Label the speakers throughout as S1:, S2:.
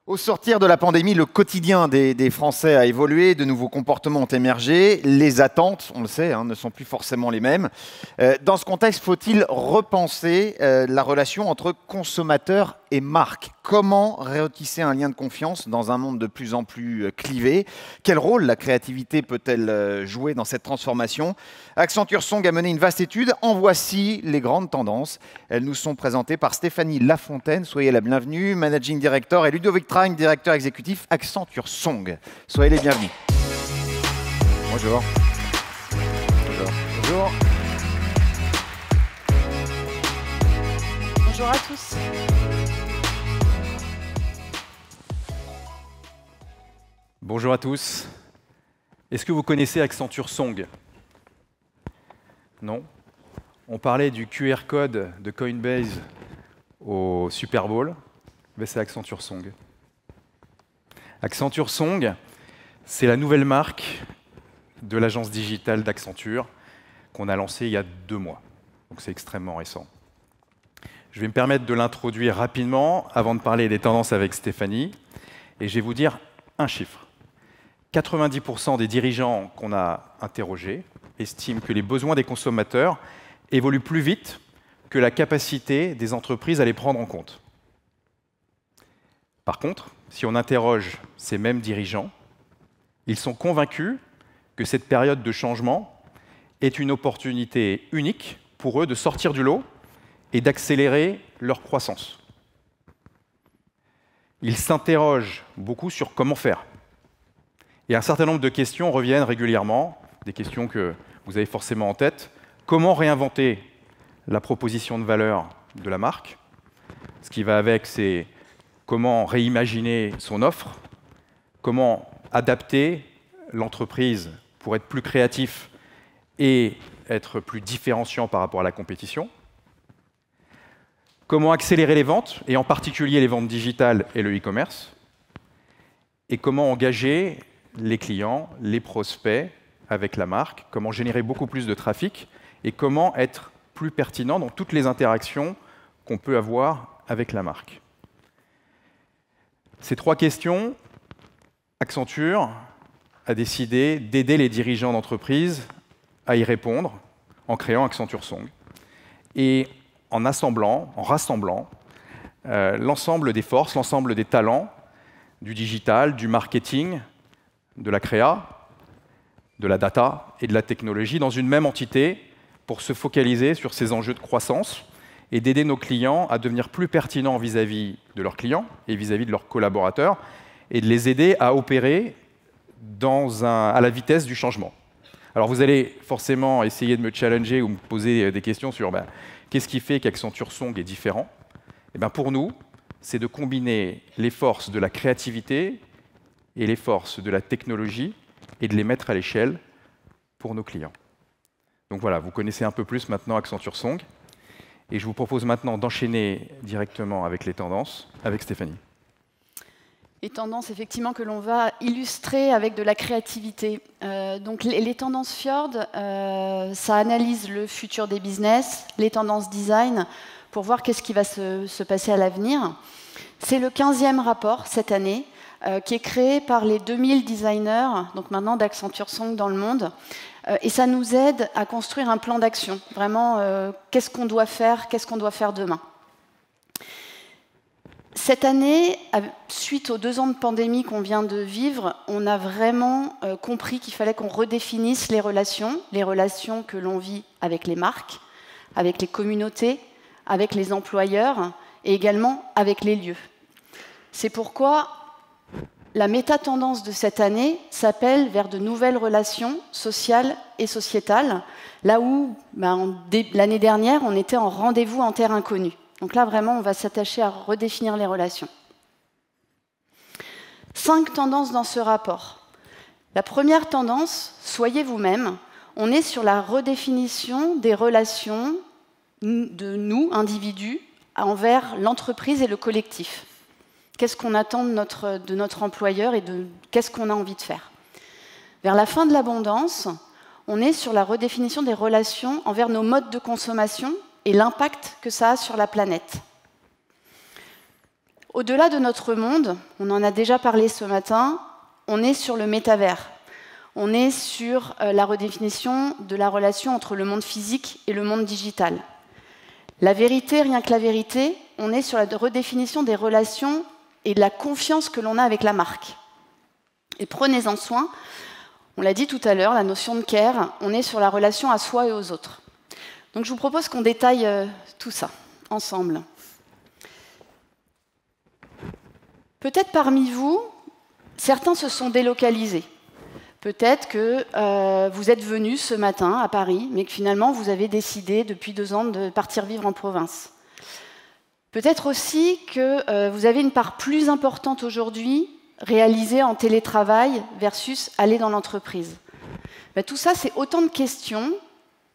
S1: Au sortir de la pandémie, le quotidien des Français a évolué, de nouveaux comportements ont émergé, les attentes, on le sait, ne sont plus forcément les mêmes. Dans ce contexte, faut-il repenser la relation entre consommateurs et marques? Comment retisser un lien de confiance dans un monde de plus en plus clivé? Quel rôle la créativité peut-elle jouer dans cette transformation? Accenture Song a mené une vaste étude. En voici les grandes tendances. Elles nous sont présentées par Stéphanie Lafontaine. Soyez la bienvenue, Managing Director, et Ludovic Tragne, directeur exécutif Accenture Song. Soyez les bienvenus. Bonjour. Bonjour. Bonjour.
S2: Bonjour à tous.
S3: Bonjour à tous. Est-ce que vous connaissez Accenture Song? Non? On parlait du QR code de Coinbase au Super Bowl. Mais c'est Accenture Song. Accenture Song, c'est la nouvelle marque de l'agence digitale d'Accenture qu'on a lancée il y a 2 mois. Donc c'est extrêmement récent. Je vais me permettre de l'introduire rapidement avant de parler des tendances avec Stéphanie. Et je vais vous dire un chiffre. 90% des dirigeants qu'on a interrogés estiment que les besoins des consommateurs évoluent plus vite que la capacité des entreprises à les prendre en compte. Par contre, si on interroge ces mêmes dirigeants, ils sont convaincus que cette période de changement est une opportunité unique pour eux de sortir du lot et d'accélérer leur croissance. Ils s'interrogent beaucoup sur comment faire. Et un certain nombre de questions reviennent régulièrement, des questions que vous avez forcément en tête. Comment réinventer la proposition de valeur de la marque? Ce qui va avec, c'est comment réimaginer son offre, comment adapter l'entreprise pour être plus créatif et être plus différenciant par rapport à la compétition. Comment accélérer les ventes, et en particulier les ventes digitales et le e-commerce. Et comment engager les clients, les prospects avec la marque, comment générer beaucoup plus de trafic et comment être plus pertinent dans toutes les interactions qu'on peut avoir avec la marque. Ces 3 questions, Accenture a décidé d'aider les dirigeants d'entreprise à y répondre en créant Accenture Song et en rassemblant l'ensemble des forces, l'ensemble des talents du digital, du marketing, de la créa, de la data et de la technologie dans une même entité pour se focaliser sur ces enjeux de croissance et d'aider nos clients à devenir plus pertinents vis-à-vis de leurs clients et vis-à-vis de leurs collaborateurs et de les aider à opérer à la vitesse du changement. Alors vous allez forcément essayer de me challenger ou me poser des questions sur qu'est-ce qui fait qu'Accenture Song est différent? Pour nous, c'est de combiner les forces de la créativité et les forces de la technologie et de les mettre à l'échelle pour nos clients. Donc voilà, vous connaissez un peu plus maintenant Accenture Song. Et je vous propose maintenant d'enchaîner directement avec les tendances, avec Stéphanie.
S2: Les tendances, effectivement, que l'on va illustrer avec de la créativité. Donc les tendances Fjord, ça analyse le futur des business, les tendances design, pour voir qu'est-ce qui va se passer à l'avenir. C'est le 15e rapport cette année, qui est créé par les 2000 designers, donc maintenant d'Accenture Song dans le monde. Et ça nous aide à construire un plan d'action. Vraiment, qu'est-ce qu'on doit faire demain. Cette année, suite aux 2 ans de pandémie qu'on vient de vivre, on a vraiment compris qu'il fallait qu'on redéfinisse les relations que l'on vit avec les marques, avec les communautés, avec les employeurs et également avec les lieux. C'est pourquoi la méta-tendance de cette année s'appelle vers de nouvelles relations sociales et sociétales, là où l'année dernière, on était en rendez-vous en terre inconnue. Donc là, vraiment, on va s'attacher à redéfinir les relations. 5 tendances dans ce rapport. La première tendance, soyez vous-même. On est sur la redéfinition des relations de nous, individus, envers l'entreprise et le collectif. Qu'est-ce qu'on attend de notre employeur et qu'est-ce qu'on a envie de faire. Vers la fin de l'abondance, on est sur la redéfinition des relations envers nos modes de consommation et l'impact que ça a sur la planète. Au-delà de notre monde, on en a déjà parlé ce matin, on est sur le métavers. On est sur la redéfinition de la relation entre le monde physique et le monde digital. La vérité, rien que la vérité, on est sur la redéfinition des relations et de la confiance que l'on a avec la marque. Et prenez-en soin, on l'a dit tout à l'heure, la notion de care, on est sur la relation à soi et aux autres. Donc je vous propose qu'on détaille tout ça ensemble. Peut-être parmi vous, certains se sont délocalisés. Peut-être que vous êtes venus ce matin à Paris, mais que finalement vous avez décidé depuis 2 ans de partir vivre en province. Peut-être aussi que vous avez une part plus importante aujourd'hui réalisée en télétravail versus aller dans l'entreprise. Ben, tout ça, c'est autant de questions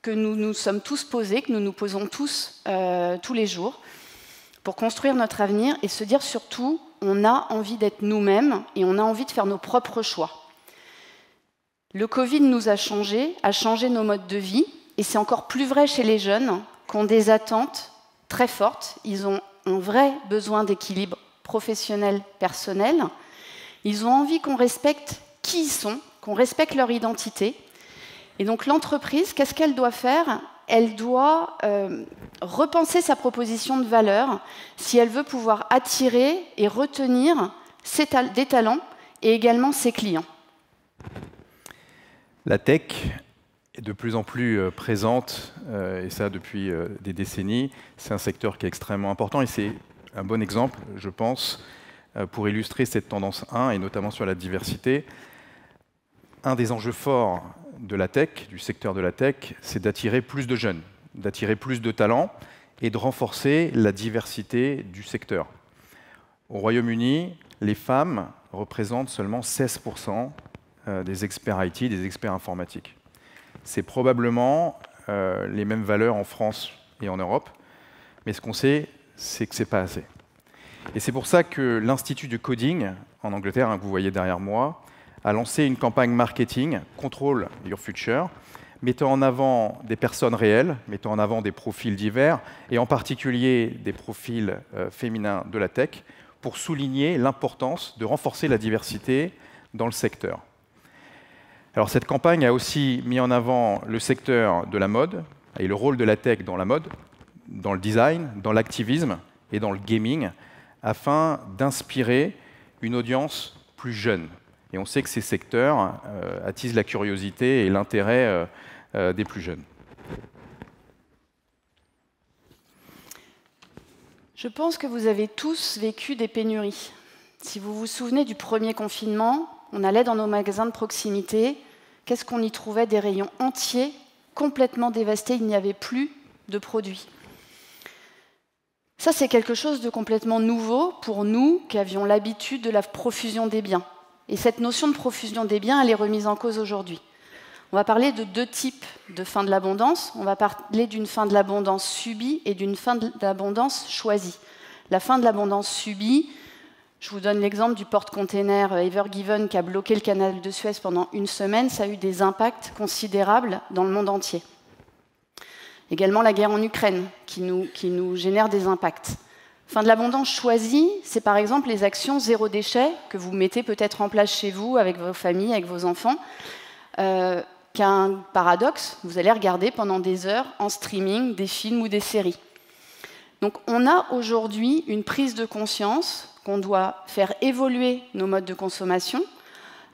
S2: que nous nous sommes tous posées, que nous nous posons tous tous les jours pour construire notre avenir et se dire surtout, on a envie d'être nous-mêmes et on a envie de faire nos propres choix. Le Covid nous a changé nos modes de vie, et c'est encore plus vrai chez les jeunes, qui ont des attentes très fortes. Ils ont un vrai besoin d'équilibre professionnel, personnel. Ils ont envie qu'on respecte qui ils sont, qu'on respecte leur identité. Et donc l'entreprise, qu'est-ce qu'elle doit faire? Elle doit repenser sa proposition de valeur si elle veut pouvoir attirer et retenir des talents et également ses clients.
S3: La tech est de plus en plus présente, et ça depuis des décennies. C'est un secteur qui est extrêmement important et c'est un bon exemple, je pense, pour illustrer cette tendance 1, et notamment sur la diversité. Un des enjeux forts de la tech, du secteur de la tech, c'est d'attirer plus de jeunes, d'attirer plus de talents et de renforcer la diversité du secteur. Au Royaume-Uni, les femmes représentent seulement 16% des experts IT, des experts informatiques. C'est probablement les mêmes valeurs en France et en Europe, mais ce qu'on sait, c'est que ce n'est pas assez. Et c'est pour ça que l'Institut du Coding, en Angleterre, que vous voyez derrière moi, a lancé une campagne marketing, Control Your Future, mettant en avant des personnes réelles, mettant en avant des profils divers, et en particulier des profils féminins de la tech, pour souligner l'importance de renforcer la diversité dans le secteur. Alors cette campagne a aussi mis en avant le secteur de la mode et le rôle de la tech dans la mode, dans le design, dans l'activisme et dans le gaming, afin d'inspirer une audience plus jeune. Et on sait que ces secteurs attisent la curiosité et l'intérêt des plus jeunes.
S2: Je pense que vous avez tous vécu des pénuries. Si vous vous souvenez du premier confinement, on allait dans nos magasins de proximité. Qu'est-ce qu'on y trouvait? Des rayons entiers, complètement dévastés. Il n'y avait plus de produits. Ça, c'est quelque chose de complètement nouveau pour nous qui avions l'habitude de la profusion des biens. Et cette notion de profusion des biens, elle est remise en cause aujourd'hui. On va parler de 2 types de fin de l'abondance. On va parler d'une fin de l'abondance subie et d'une fin de l'abondance choisie. La fin de l'abondance subie, je vous donne l'exemple du porte-container Ever Given qui a bloqué le canal de Suez pendant 1 semaine. Ça a eu des impacts considérables dans le monde entier. Également la guerre en Ukraine qui nous génère des impacts. Fin de l'abondance choisie, c'est par exemple les actions zéro déchet que vous mettez peut-être en place chez vous, avec vos familles, avec vos enfants. Qu'un paradoxe, vous allez regarder pendant des heures en streaming des films ou des séries. Donc on a aujourd'hui une prise de conscience qu'on doit faire évoluer nos modes de consommation,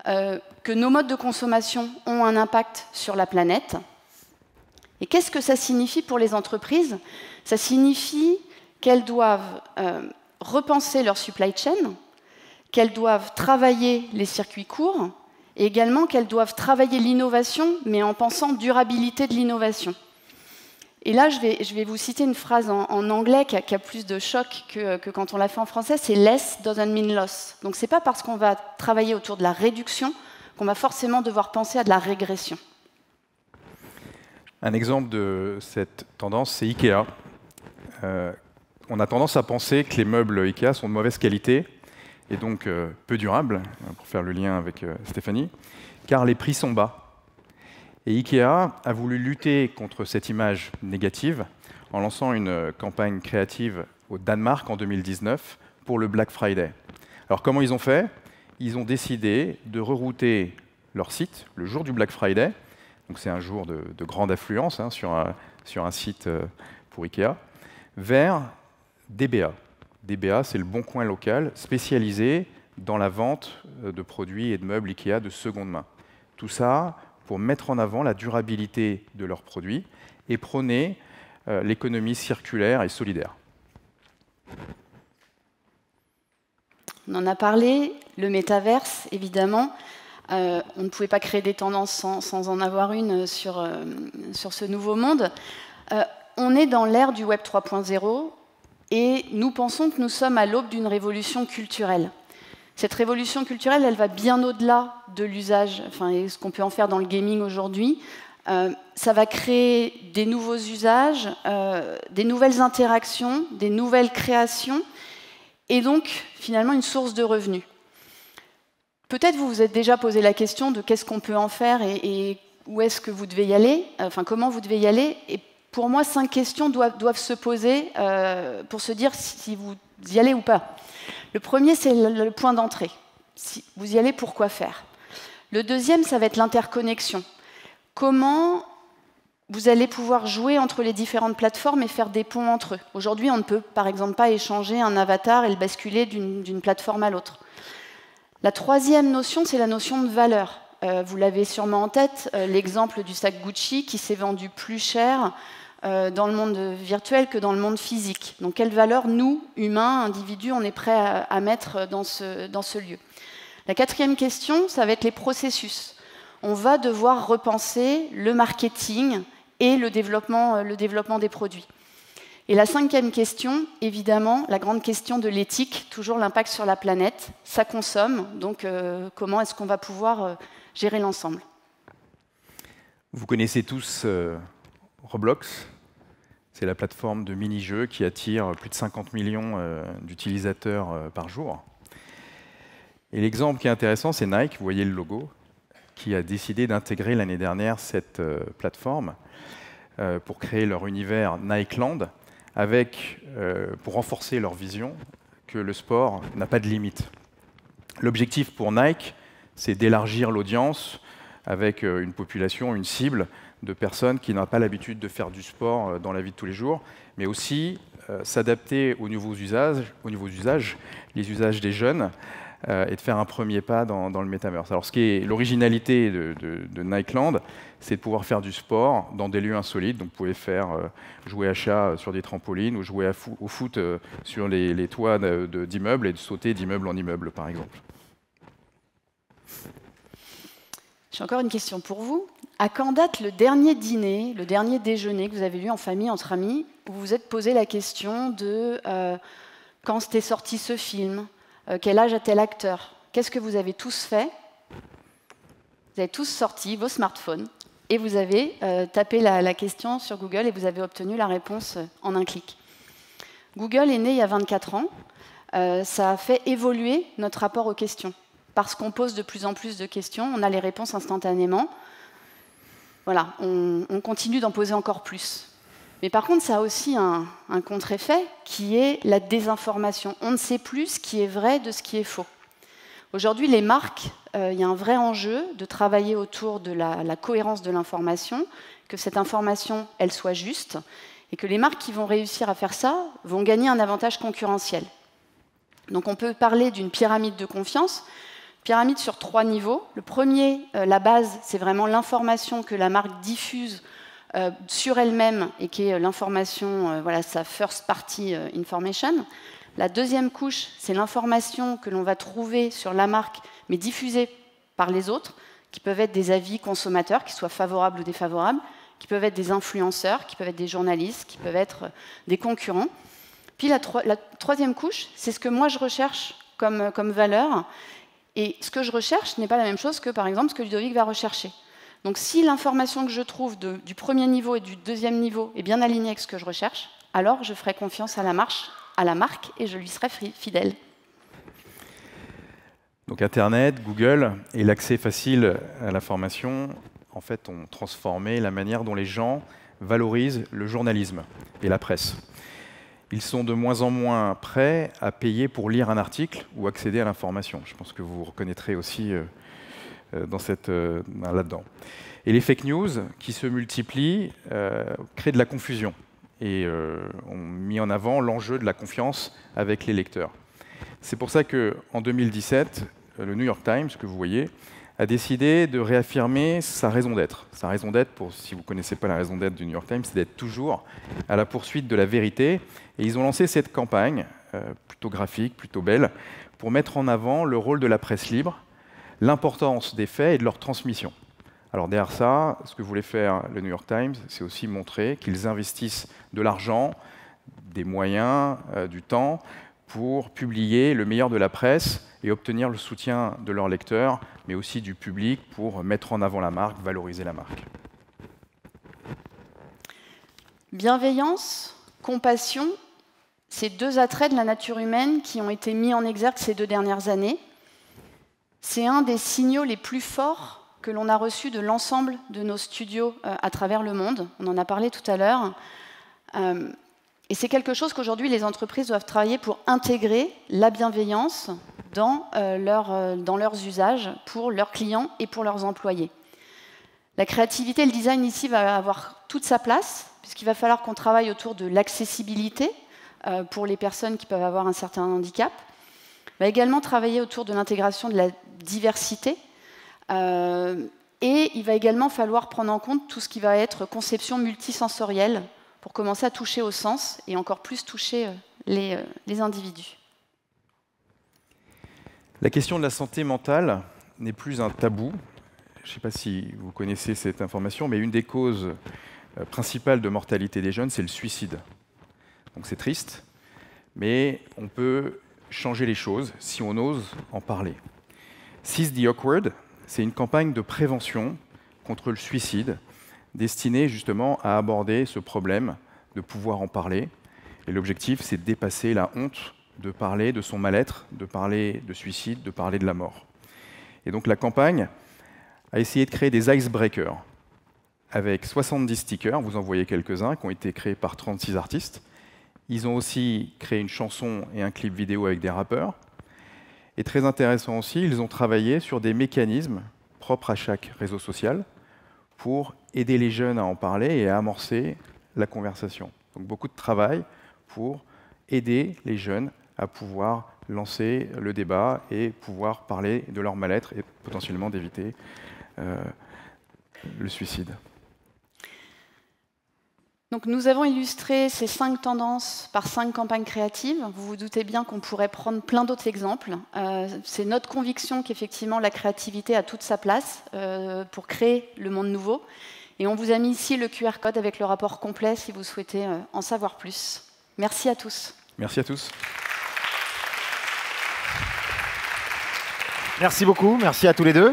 S2: que nos modes de consommation ont un impact sur la planète. Et qu'est-ce que ça signifie pour les entreprises? Ça signifie qu'elles doivent repenser leur supply chain, qu'elles doivent travailler les circuits courts, et également qu'elles doivent travailler l'innovation, mais en pensant durabilité de l'innovation. Et là, je vais vous citer une phrase en anglais qui a plus de choc que quand on l'a fait en français, c'est « less doesn't mean loss ». Donc ce n'est pas parce qu'on va travailler autour de la réduction qu'on va forcément devoir penser à de la régression.
S3: Un exemple de cette tendance, c'est Ikea. On a tendance à penser que les meubles Ikea sont de mauvaise qualité, et donc peu durable, pour faire le lien avec Stéphanie, car les prix sont bas. Et Ikea a voulu lutter contre cette image négative en lançant une campagne créative au Danemark en 2019 pour le Black Friday. Alors comment ils ont fait? Ils ont décidé de rerouter leur site le jour du Black Friday, donc c'est un jour de grande affluence hein, sur un site pour Ikea, vers DBA. DBA, c'est le bon coin local spécialisé dans la vente de produits et de meubles Ikea de seconde main. Tout ça pour mettre en avant la durabilité de leurs produits et prôner l'économie circulaire et solidaire.
S2: On en a parlé, le métaverse, évidemment. On ne pouvait pas créer des tendances sans en avoir une sur ce nouveau monde. On est dans l'ère du Web 3.0 et nous pensons que nous sommes à l'aube d'une révolution culturelle. Cette révolution culturelle, elle va bien au-delà de l'usage, enfin, ce qu'on peut en faire dans le gaming aujourd'hui. Ça va créer des nouveaux usages, des nouvelles interactions, des nouvelles créations, et donc, finalement, une source de revenus. Peut-être vous vous êtes déjà posé la question de qu'est-ce qu'on peut en faire et où est-ce que vous devez y aller, enfin, comment vous devez y aller. Et pour moi, 5 questions doivent se poser pour se dire si vous y allez ou pas. Le premier, c'est le point d'entrée. Si vous y allez, pourquoi faire? Le deuxième, ça va être l'interconnexion. Comment vous allez pouvoir jouer entre les différentes plateformes et faire des ponts entre eux? Aujourd'hui, on ne peut par exemple pas échanger un avatar et le basculer d'une plateforme à l'autre. La troisième notion, c'est la notion de valeur. Vous l'avez sûrement en tête, l'exemple du sac Gucci qui s'est vendu plus cher dans le monde virtuel que dans le monde physique. Donc quelle valeur, nous, humains, individus, on est prêt à mettre dans ce lieu? La quatrième question, ça va être les processus. On va devoir repenser le marketing et le développement des produits. Et la cinquième question, évidemment, la grande question de l'éthique, toujours l'impact sur la planète. Ça consomme, donc comment est-ce qu'on va pouvoir gérer l'ensemble?
S3: Vous connaissez tous Roblox, c'est la plateforme de mini-jeux qui attire plus de 50 millions d'utilisateurs par jour. Et l'exemple qui est intéressant, c'est Nike, vous voyez le logo, qui a décidé d'intégrer l'année dernière cette plateforme pour créer leur univers Nikeland, avec, pour renforcer leur vision que le sport n'a pas de limite. L'objectif pour Nike, c'est d'élargir l'audience avec une population, une cible de personnes qui n'ont pas l'habitude de faire du sport dans la vie de tous les jours, mais aussi s'adapter aux nouveaux usages, les usages des jeunes, et de faire un premier pas dans le Metaverse. Alors, ce qui est l'originalité de Nikeland, c'est de pouvoir faire du sport dans des lieux insolites. Donc, vous pouvez faire jouer à chat sur des trampolines ou jouer au foot sur les toits d'immeubles et de sauter d'immeuble en immeuble, par exemple.
S2: J'ai encore une question pour vous. À quand date le dernier dîner, le dernier déjeuner que vous avez eu en famille, entre amis, où vous vous êtes posé la question de quand c'était sorti ce film, quel âge a tel acteur? Qu'est-ce que vous avez tous fait? Vous avez tous sorti vos smartphones et vous avez tapé la question sur Google et vous avez obtenu la réponse en un clic. Google est né il y a 24 ans. Ça a fait évoluer notre rapport aux questions. Parce qu'on pose de plus en plus de questions, on a les réponses instantanément. Voilà, on continue d'en poser encore plus. Mais par contre, ça a aussi un contre-effet qui est la désinformation. On ne sait plus ce qui est vrai de ce qui est faux. Aujourd'hui, les marques, il y a un vrai enjeu de travailler autour de la cohérence de l'information, que cette information, elle soit juste, et que les marques qui vont réussir à faire ça vont gagner un avantage concurrentiel. Donc on peut parler d'une pyramide de confiance, pyramide sur 3 niveaux. Le premier, la base, c'est vraiment l'information que la marque diffuse sur elle-même et qui est l'information, voilà, sa first party information. La deuxième couche, c'est l'information que l'on va trouver sur la marque, mais diffusée par les autres, qui peuvent être des avis consommateurs, qui soient favorables ou défavorables, qui peuvent être des influenceurs, qui peuvent être des journalistes, qui peuvent être des concurrents. Puis la troisième couche, c'est ce que moi je recherche comme valeur. Et ce que je recherche n'est pas la même chose que, par exemple, ce que Ludovic va rechercher. Donc si l'information que je trouve du premier niveau et du deuxième niveau est bien alignée avec ce que je recherche, alors je ferai confiance à la marque et je lui serai fidèle.
S3: Donc Internet, Google et l'accès facile à l'information, en fait, ont transformé la manière dont les gens valorisent le journalisme et la presse. ils sont de moins en moins prêts à payer pour lire un article ou accéder à l'information. Je pense que vous vous reconnaîtrez aussi là-dedans. Et les fake news qui se multiplient créent de la confusion et ont mis en avant l'enjeu de la confiance avec les lecteurs. C'est pour ça qu'en 2017, le New York Times, que vous voyez, a décidé de réaffirmer sa raison d'être. Sa raison d'être, si vous ne connaissez pas la raison d'être du New York Times, c'est d'être toujours à la poursuite de la vérité. Et ils ont lancé cette campagne, plutôt graphique, plutôt belle, pour mettre en avant le rôle de la presse libre, l'importance des faits et de leur transmission. Alors derrière ça, ce que voulait faire le New York Times, c'est aussi montrer qu'ils investissent de l'argent, des moyens, du temps, pour publier le meilleur de la presse et obtenir le soutien de leurs lecteurs, mais aussi du public pour mettre en avant la marque, valoriser la marque.
S2: Bienveillance, compassion, ces deux attraits de la nature humaine qui ont été mis en exergue ces 2 dernières années. C'est un des signaux les plus forts que l'on a reçus de l'ensemble de nos studios à travers le monde. On en a parlé tout à l'heure. Et c'est quelque chose qu'aujourd'hui les entreprises doivent travailler pour intégrer la bienveillance dans leurs usages pour leurs clients et pour leurs employés. La créativité et le design ici va avoir toute sa place, puisqu'il va falloir qu'on travaille autour de l'accessibilité pour les personnes qui peuvent avoir un certain handicap. On va également travailler autour de l'intégration de la diversité. Et il va également falloir prendre en compte tout ce qui va être conception multisensorielle pour commencer à toucher au sens et encore plus toucher les individus.
S3: La question de la santé mentale n'est plus un tabou. Je ne sais pas si vous connaissez cette information, mais une des causes principales de mortalité des jeunes, c'est le suicide. Donc c'est triste, mais on peut changer les choses si on ose en parler. Seize the Awkward, c'est une campagne de prévention contre le suicide destinée justement à aborder ce problème de pouvoir en parler. Et l'objectif, c'est de dépasser la honte de parler de son mal-être, de parler de suicide, de parler de la mort. Et donc la campagne a essayé de créer des icebreakers avec 70 stickers, vous en voyez quelques-uns, qui ont été créés par 36 artistes. Ils ont aussi créé une chanson et un clip vidéo avec des rappeurs. Et très intéressant aussi, ils ont travaillé sur des mécanismes propres à chaque réseau social pour aider les jeunes à en parler et à amorcer la conversation. Donc beaucoup de travail pour aider les jeunes à pouvoir lancer le débat et pouvoir parler de leur mal-être et potentiellement d'éviter le suicide.
S2: Donc nous avons illustré ces 5 tendances par 5 campagnes créatives. Vous vous doutez bien qu'on pourrait prendre plein d'autres exemples. C'est notre conviction qu'effectivement la créativité a toute sa place pour créer le monde nouveau. Et on vous a mis ici le QR code avec le rapport complet si vous souhaitez en savoir plus. Merci à tous.
S3: Merci à tous.
S1: Merci beaucoup, merci à tous les deux.